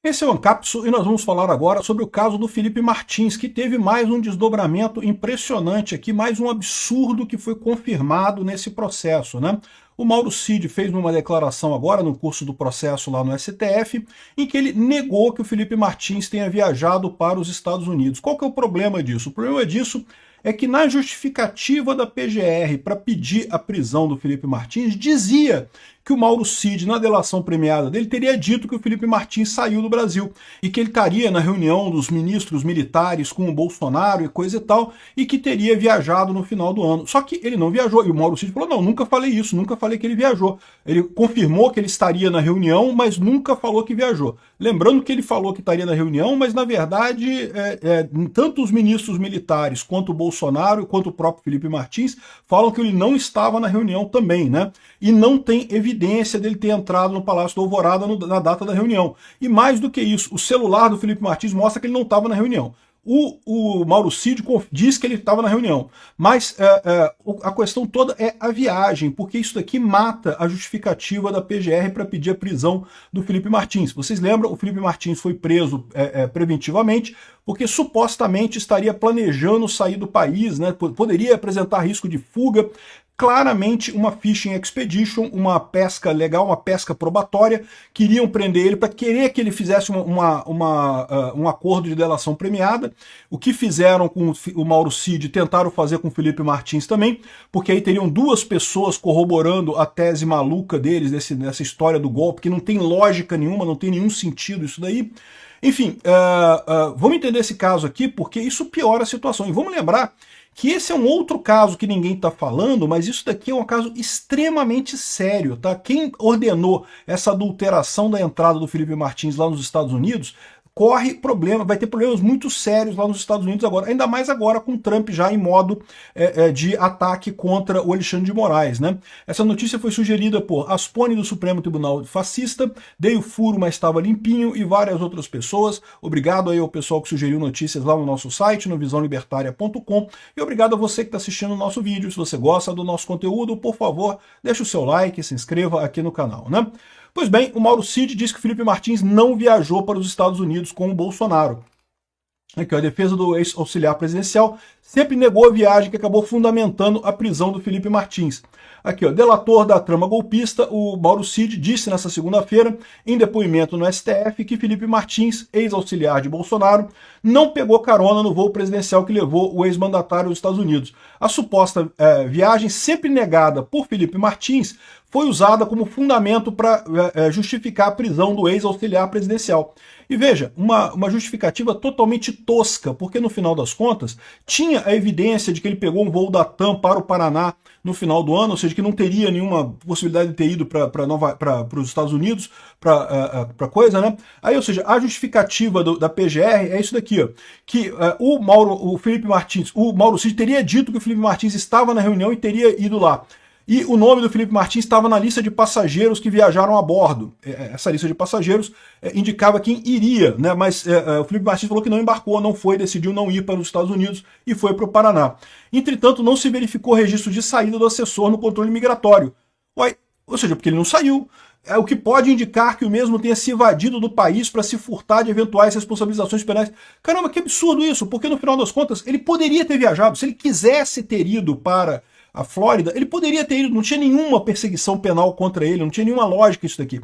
Esse é o Ancapsu e nós vamos falar agora sobre o caso do Felipe Martins, que teve mais um desdobramento impressionante aqui, mais um absurdo que foi confirmado nesse processo, né? O Mauro Cid fez uma declaração agora no curso do processo lá no STF, em que ele negou que o Felipe Martins tenha viajado para os Estados Unidos. Qual que é o problema disso? O problema disso é que na justificativa da PGR para pedir a prisão do Felipe Martins, dizia que o Mauro Cid, na delação premiada dele, teria dito que o Felipe Martins saiu do Brasil e que ele estaria na reunião dos ministros militares com o Bolsonaro e coisa e tal, e que teria viajado no final do ano. Só que ele não viajou, e o Mauro Cid falou, não, nunca falei isso, nunca falei que ele viajou. Ele confirmou que ele estaria na reunião, mas nunca falou que viajou. Lembrando que ele falou que estaria na reunião, mas na verdade, tanto os ministros militares quanto o Bolsonaro, quanto o próprio Felipe Martins, falam que ele não estava na reunião também, né? E não tem evidência dele ter entrado no Palácio do Alvorada na data da reunião. E mais do que isso, o celular do Felipe Martins mostra que ele não estava na reunião. O Mauro Cid diz que ele estava na reunião, mas a questão toda é a viagem, porque isso daqui mata a justificativa da PGR para pedir a prisão do Felipe Martins. Vocês lembram, o Felipe Martins foi preso preventivamente porque supostamente estaria planejando sair do país, né? Poderia apresentar risco de fuga. Claramente uma fishing expedition, uma pesca legal, uma pesca probatória. Queriam prender ele para querer que ele fizesse um acordo de delação premiada. O que fizeram com o Mauro Cid, tentaram fazer com o Felipe Martins também, porque aí teriam duas pessoas corroborando a tese maluca deles, dessa história do golpe, que não tem lógica nenhuma, não tem nenhum sentido isso daí. Enfim, vamos entender esse caso aqui, porque isso piora a situação. E vamos lembrar que esse é um outro caso que ninguém está falando, mas isso daqui é um caso extremamente sério, tá? Quem ordenou essa adulteração da entrada do Felipe Martins lá nos Estados Unidos corre problema, vai ter problemas muito sérios lá nos Estados Unidos agora, ainda mais agora com Trump já em modo de ataque contra o Alexandre de Moraes, né? Essa notícia foi sugerida por Aspone do Supremo Tribunal Fascista, Dei o furo, mas estava limpinho, e várias outras pessoas. Obrigado aí ao pessoal que sugeriu notícias lá no nosso site, no visãolibertaria.com, e obrigado a você que está assistindo o nosso vídeo. Se você gosta do nosso conteúdo, por favor, deixe o seu like, se inscreva aqui no canal, né? Pois bem, o Mauro Cid diz que o Felipe Martins não viajou para os Estados Unidos com o Bolsonaro. Aqui, a defesa do ex-auxiliar presidencial sempre negou a viagem, que acabou fundamentando a prisão do Felipe Martins. Aqui, ó, delator da trama golpista, o Mauro Cid disse nesta segunda-feira, em depoimento no STF, que Felipe Martins, ex-auxiliar de Bolsonaro, não pegou carona no voo presidencial que levou o ex-mandatário aos Estados Unidos. A suposta viagem, sempre negada por Felipe Martins, foi usada como fundamento para justificar a prisão do ex-auxiliar presidencial. E veja, uma justificativa totalmente tosca, porque no final das contas tinha a evidência de que ele pegou um voo da TAM para o Paraná no final do ano, ou seja, que não teria nenhuma possibilidade de ter ido para os Estados Unidos, para coisa, né? Aí, ou seja, a justificativa da PGR é isso daqui, ó, que o Mauro Cid teria dito que o Felipe Martins estava na reunião e teria ido lá. E o nome do Felipe Martins estava na lista de passageiros que viajaram a bordo. Essa lista de passageiros indicava quem iria, né? Mas o Felipe Martins falou que não embarcou, não foi, decidiu não ir para os Estados Unidos e foi para o Paraná. Entretanto, não se verificou registro de saída do assessor no controle migratório. Uai, ou seja, porque ele não saiu. O que pode indicar que o mesmo tenha se evadido do país para se furtar de eventuais responsabilizações penais. Caramba, que absurdo isso, porque no final das contas ele poderia ter viajado, se ele quisesse ter ido para a Flórida, ele poderia ter ido, não tinha nenhuma perseguição penal contra ele, não tinha nenhuma lógica isso daqui.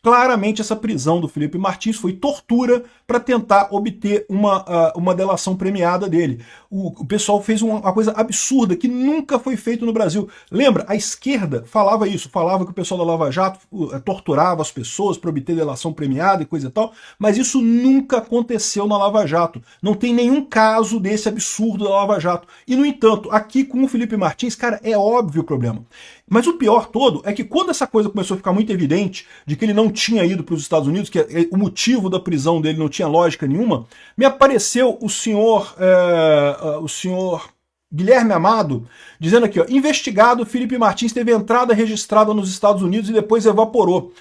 Claramente essa prisão do Felipe Martins foi tortura para tentar obter uma delação premiada dele. O pessoal fez uma coisa absurda que nunca foi feito no Brasil. Lembra, a esquerda falava isso, falava que o pessoal da Lava Jato torturava as pessoas para obter delação premiada e coisa e tal, mas isso nunca aconteceu na Lava Jato. Não tem nenhum caso desse absurdo da Lava Jato. E, no entanto, aqui com o Felipe Martins, cara, é óbvio o problema. Mas o pior todo é que quando essa coisa começou a ficar muito evidente, de que ele não tinha ido para os Estados Unidos, que o motivo da prisão dele não tinha lógica nenhuma, me apareceu o senhor Guilherme Amado, dizendo aqui, ó, investigado, Felipe Martins teve entrada registrada nos Estados Unidos e depois evaporou.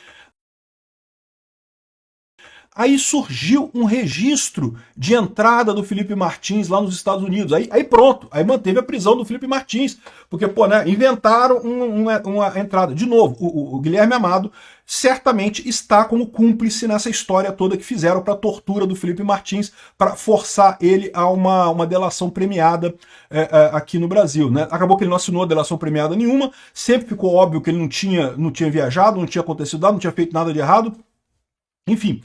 Aí surgiu um registro de entrada do Felipe Martins lá nos Estados Unidos. Aí pronto, aí manteve a prisão do Felipe Martins, porque, pô, né, inventaram uma entrada. De novo, o Guilherme Amado certamente está como cúmplice nessa história toda que fizeram para a tortura do Felipe Martins, para forçar ele a uma delação premiada aqui no Brasil, né? Acabou que ele não assinou a delação premiada nenhuma, sempre ficou óbvio que ele não tinha viajado, não tinha acontecido nada, não tinha feito nada de errado, enfim.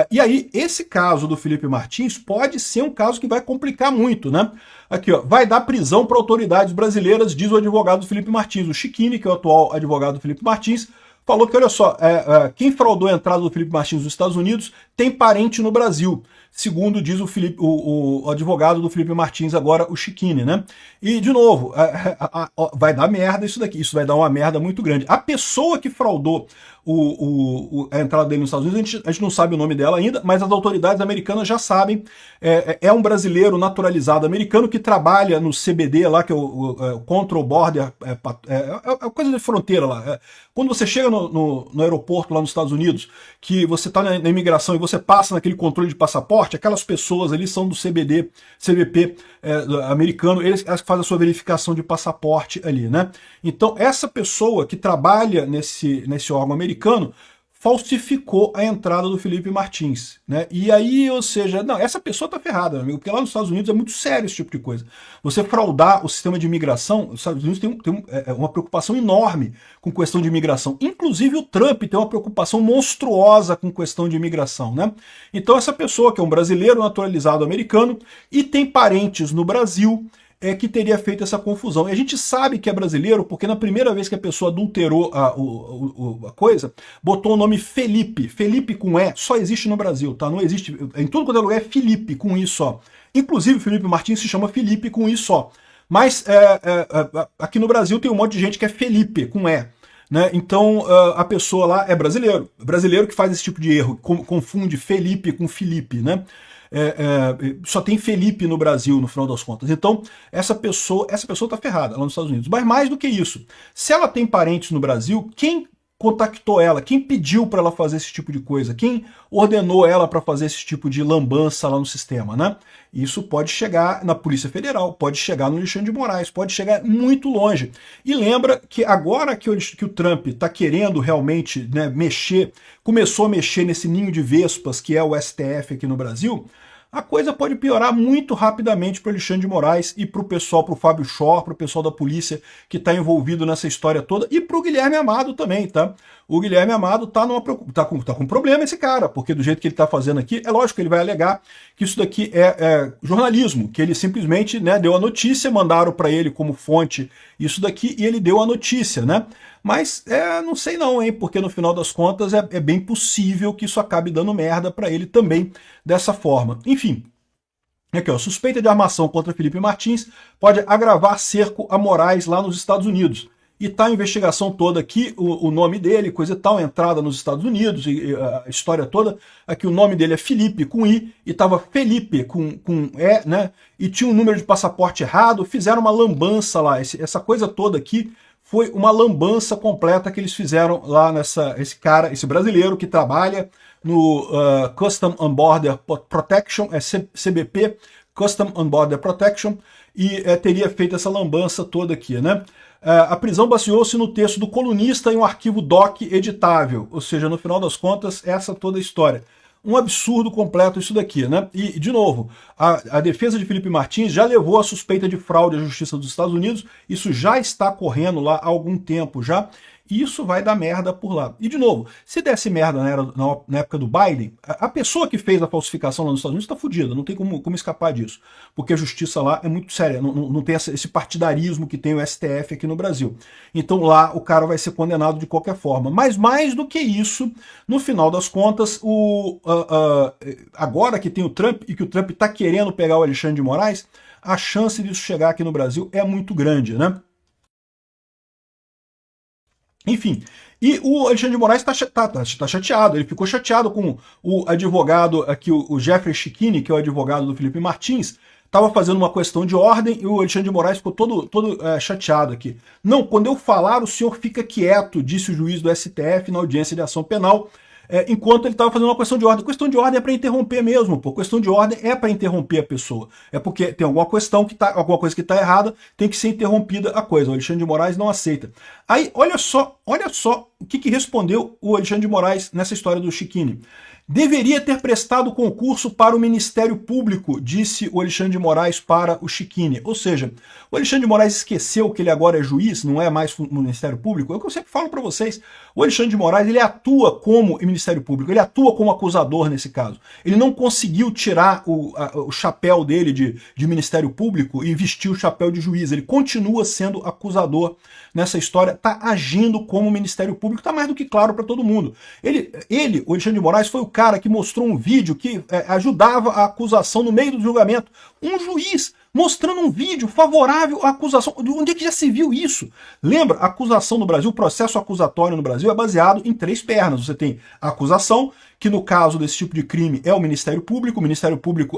E aí, esse caso do Felipe Martins pode ser um caso que vai complicar muito, né? Aqui, ó, vai dar prisão para autoridades brasileiras, diz o advogado do Felipe Martins. O Chiquini, que é o atual advogado do Felipe Martins, falou que, olha só, quem fraudou a entrada do Felipe Martins nos Estados Unidos tem parente no Brasil, segundo diz o advogado do Felipe Martins, agora o Chiquini, né? E, de novo, vai dar merda isso daqui, isso vai dar uma merda muito grande. A pessoa que fraudou a entrada dele nos Estados Unidos, a gente não sabe o nome dela ainda, mas as autoridades americanas já sabem. É um brasileiro naturalizado americano que trabalha no CBD lá, que é o Control Border, coisa de fronteira lá. Quando você chega no aeroporto lá nos Estados Unidos, que você está na imigração e você passa naquele controle de passaporte, aquelas pessoas ali são do CBP americano, eles fazem a sua verificação de passaporte ali, né? Então, essa pessoa que trabalha nesse órgão americano falsificou a entrada do Felipe Martins, né? E aí, ou seja, não, essa pessoa tá ferrada, amigo, porque lá nos Estados Unidos é muito sério esse tipo de coisa. Você fraudar o sistema de imigração, os Estados Unidos tem uma preocupação enorme com questão de imigração. Inclusive o Trump tem uma preocupação monstruosa com questão de imigração, né? Então essa pessoa, que é um brasileiro naturalizado americano e tem parentes no Brasil, que teria feito essa confusão. E a gente sabe que é brasileiro porque na primeira vez que a pessoa adulterou a coisa, botou o nome Felipe. Felipe com E só existe no Brasil, tá? Não existe, em tudo quanto é lugar é Felipe com I só. Inclusive Felipe Martins se chama Felipe com I só. Mas aqui no Brasil tem um monte de gente que é Felipe com E. Né? Então a pessoa lá é brasileiro que faz esse tipo de erro, confunde Felipe com Felipe, né? Só tem Felipe no Brasil, no final das contas. Então, essa pessoa tá ferrada lá nos Estados Unidos. Mas mais do que isso, se ela tem parentes no Brasil, quem contactou ela? Quem pediu para ela fazer esse tipo de coisa? Quem ordenou ela para fazer esse tipo de lambança lá no sistema, né? Isso pode chegar na Polícia Federal, pode chegar no Alexandre de Moraes, pode chegar muito longe. E lembra que agora que o Trump está querendo realmente, né, começou a mexer nesse ninho de vespas que é o STF aqui no Brasil, a coisa pode piorar muito rapidamente para o Alexandre de Moraes e para o pessoal, para o Fábio Shor, para o pessoal da polícia que está envolvido nessa história toda, e para o Guilherme Amado também, tá? O Guilherme Amado tá com problema esse cara, porque do jeito que ele está fazendo aqui, é lógico que ele vai alegar que isso daqui é jornalismo, que ele simplesmente, né, deu a notícia, mandaram para ele como fonte isso daqui e ele deu a notícia, né? Mas não sei não, hein, porque no final das contas é bem possível que isso acabe dando merda para ele também dessa forma. Enfim, aqui ó, suspeita de armação contra Felipe Martins pode agravar cerco a Moraes lá nos Estados Unidos. E tá a investigação toda aqui, o nome dele, coisa e tal, entrada nos Estados Unidos, e a história toda, aqui o nome dele é Felipe com I, e tava Felipe com E, né, e tinha um número de passaporte errado, fizeram uma lambança lá, essa coisa toda aqui foi uma lambança completa que eles fizeram lá esse brasileiro que trabalha no Custom and Border Protection, CBP, Custom and Border Protection, e teria feito essa lambança toda aqui, né? A prisão baseou-se no texto do colunista em um arquivo doc editável, ou seja, no final das contas, essa toda a história. Um absurdo completo isso daqui, né? E, de novo, a defesa de Felipe Martins já levou a suspeita de fraude à Justiça dos Estados Unidos, isso já está correndo lá há algum tempo já, e isso vai dar merda por lá. E, de novo, se desse merda na época do Biden, a pessoa que fez a falsificação lá nos Estados Unidos está fodida, não tem como escapar disso, porque a justiça lá é muito séria, não tem esse partidarismo que tem o STF aqui no Brasil. Então lá o cara vai ser condenado de qualquer forma. Mas mais do que isso, no final das contas, agora que tem o Trump e que o Trump está querendo pegar o Alexandre de Moraes, a chance disso chegar aqui no Brasil é muito grande, né? Enfim, e o Alexandre de Moraes tá chateado, ele ficou chateado com o advogado aqui, o Jeffrey Chiquini, que é o advogado do Felipe Martins, estava fazendo uma questão de ordem e o Alexandre de Moraes ficou todo chateado aqui. Não, quando eu falar, o senhor fica quieto, disse o juiz do STF na audiência de ação penal, enquanto ele estava fazendo uma questão de ordem. Questão de ordem é para interromper mesmo, pô. Questão de ordem é para interromper a pessoa. É porque tem alguma questão alguma coisa que está errada, tem que ser interrompida a coisa. O Alexandre de Moraes não aceita. Aí, olha só o que respondeu o Alexandre de Moraes nessa história do Chiquini. Deveria ter prestado concurso para o Ministério Público, disse o Alexandre de Moraes para o Chiquini. Ou seja, o Alexandre de Moraes esqueceu que ele agora é juiz, não é mais no Ministério Público. É o que eu sempre falo para vocês. O Alexandre de Moraes, ele atua como Ministério Público, ele atua como acusador nesse caso. Ele não conseguiu tirar o chapéu dele de Ministério Público e vestir o chapéu de juiz. Ele continua sendo acusador nessa história, está agindo como Ministério Público, está mais do que claro para todo mundo. O Alexandre de Moraes, foi o cara que mostrou um vídeo que ajudava a acusação no meio do julgamento. Um juiz mostrando um vídeo favorável à acusação. Onde é que já se viu isso? Lembra, a acusação no Brasil, o processo acusatório no Brasil é baseado em 3 pernas. Você tem a acusação, que no caso desse tipo de crime é o Ministério Público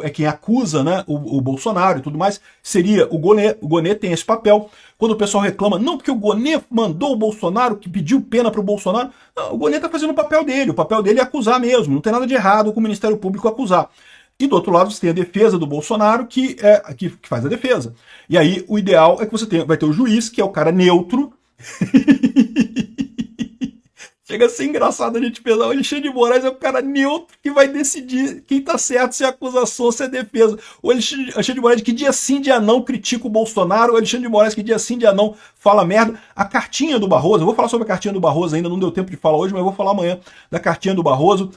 é quem acusa, né, o Bolsonaro e tudo mais, seria o Gonê tem esse papel. Quando o pessoal reclama, não, porque o Gonê mandou o Bolsonaro, que pediu pena para o Bolsonaro, não, o Gonê está fazendo o papel dele é acusar mesmo, não tem nada de errado com o Ministério Público acusar. E do outro lado você tem a defesa do Bolsonaro, que faz a defesa. E aí o ideal é que você vai ter o juiz, que é o cara neutro. Chega a ser engraçado a gente pensar, o Alexandre de Moraes é o cara neutro que vai decidir quem tá certo, se é acusação ou se é defesa. O Alexandre de Moraes que dia sim, dia não critica o Bolsonaro, o Alexandre de Moraes que dia sim, dia não fala merda. A cartinha do Barroso, eu vou falar sobre a cartinha do Barroso ainda, não deu tempo de falar hoje, mas eu vou falar amanhã da cartinha do Barroso,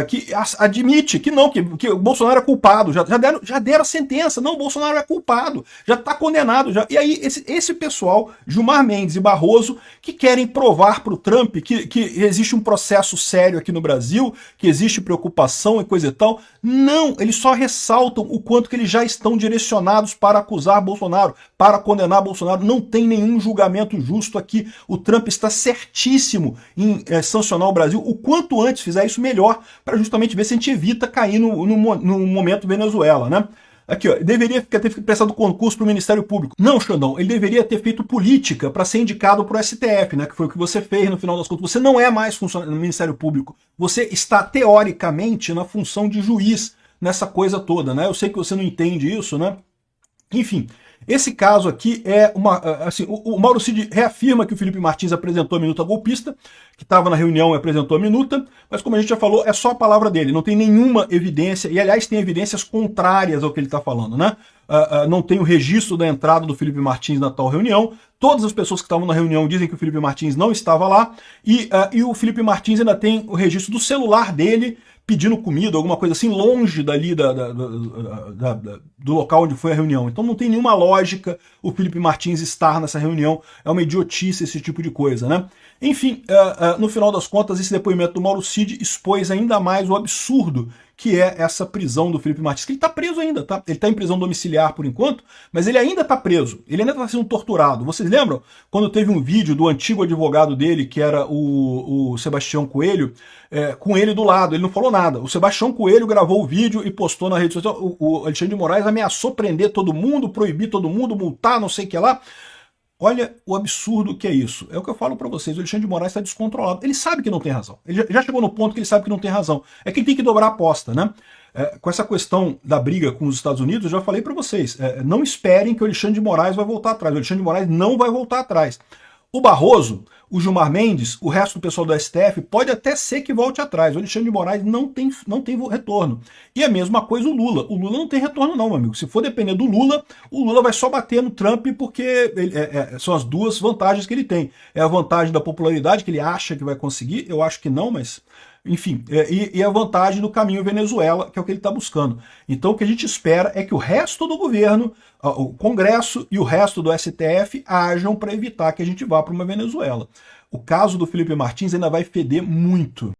que admite que não, que o Bolsonaro é culpado, já deram a sentença, não, o Bolsonaro é culpado, já está condenado. E aí esse pessoal, Gilmar Mendes e Barroso, que querem provar para o Trump que existe um processo sério aqui no Brasil, que existe preocupação e coisa e tal. Não, eles só ressaltam o quanto que eles já estão direcionados para acusar Bolsonaro, para condenar Bolsonaro. Não tem nenhum julgamento justo aqui. O Trump está certíssimo em sancionar o Brasil. O quanto antes fizer isso, melhor, para justamente ver se a gente evita cair no momento Venezuela, né? Aqui, ó, deveria ter prestado concurso para o Ministério Público. Não, Xandão, ele deveria ter feito política para ser indicado para o STF, né? Que foi o que você fez no final das contas. Você não é mais funcionário no Ministério Público. Você está, teoricamente, na função de juiz nessa coisa toda, né? Eu sei que você não entende isso, né? Enfim, esse caso aqui é o Mauro Cid reafirma que o Felipe Martins apresentou a minuta golpista, que estava na reunião e apresentou a minuta, mas como a gente já falou, é só a palavra dele, não tem nenhuma evidência, e aliás tem evidências contrárias ao que ele está falando, né? Não tem o registro da entrada do Felipe Martins na tal reunião, todas as pessoas que estavam na reunião dizem que o Felipe Martins não estava lá, e o Felipe Martins ainda tem o registro do celular dele, pedindo comida, alguma coisa assim, longe dali do local onde foi a reunião. Então não tem nenhuma lógica o Felipe Martins estar nessa reunião, é uma idiotice esse tipo de coisa, né? Enfim, no final das contas, esse depoimento do Mauro Cid expôs ainda mais o absurdo que é essa prisão do Felipe Martins, que ele está preso ainda, tá? Ele está em prisão domiciliar por enquanto, mas ele ainda está preso, ele ainda está sendo torturado. Vocês lembram quando teve um vídeo do antigo advogado dele, que era o Sebastião Coelho, com ele do lado, ele não falou nada. O Sebastião Coelho gravou o vídeo e postou na rede social. O Alexandre de Moraes ameaçou prender todo mundo, proibir todo mundo, multar, não sei o que lá. Olha o absurdo que é isso. É o que eu falo para vocês, o Alexandre de Moraes está descontrolado. Ele sabe que não tem razão. Ele já chegou no ponto que ele sabe que não tem razão. É que ele tem que dobrar a aposta, né? Com essa questão da briga com os Estados Unidos, eu já falei para vocês, não esperem que o Alexandre de Moraes vai voltar atrás. O Alexandre de Moraes não vai voltar atrás. O Barroso, o Gilmar Mendes, o resto do pessoal do STF, pode até ser que volte atrás. O Alexandre de Moraes não tem retorno. E a mesma coisa o Lula. O Lula não tem retorno não, meu amigo. Se for depender do Lula, o Lula vai só bater no Trump porque são as duas vantagens que ele tem. É a vantagem da popularidade, que ele acha que vai conseguir. Eu acho que não, mas... Enfim, e a vantagem do caminho Venezuela, que é o que ele está buscando. Então o que a gente espera é que o resto do governo, o Congresso e o resto do STF ajam para evitar que a gente vá para uma Venezuela. O caso do Felipe Martins ainda vai feder muito.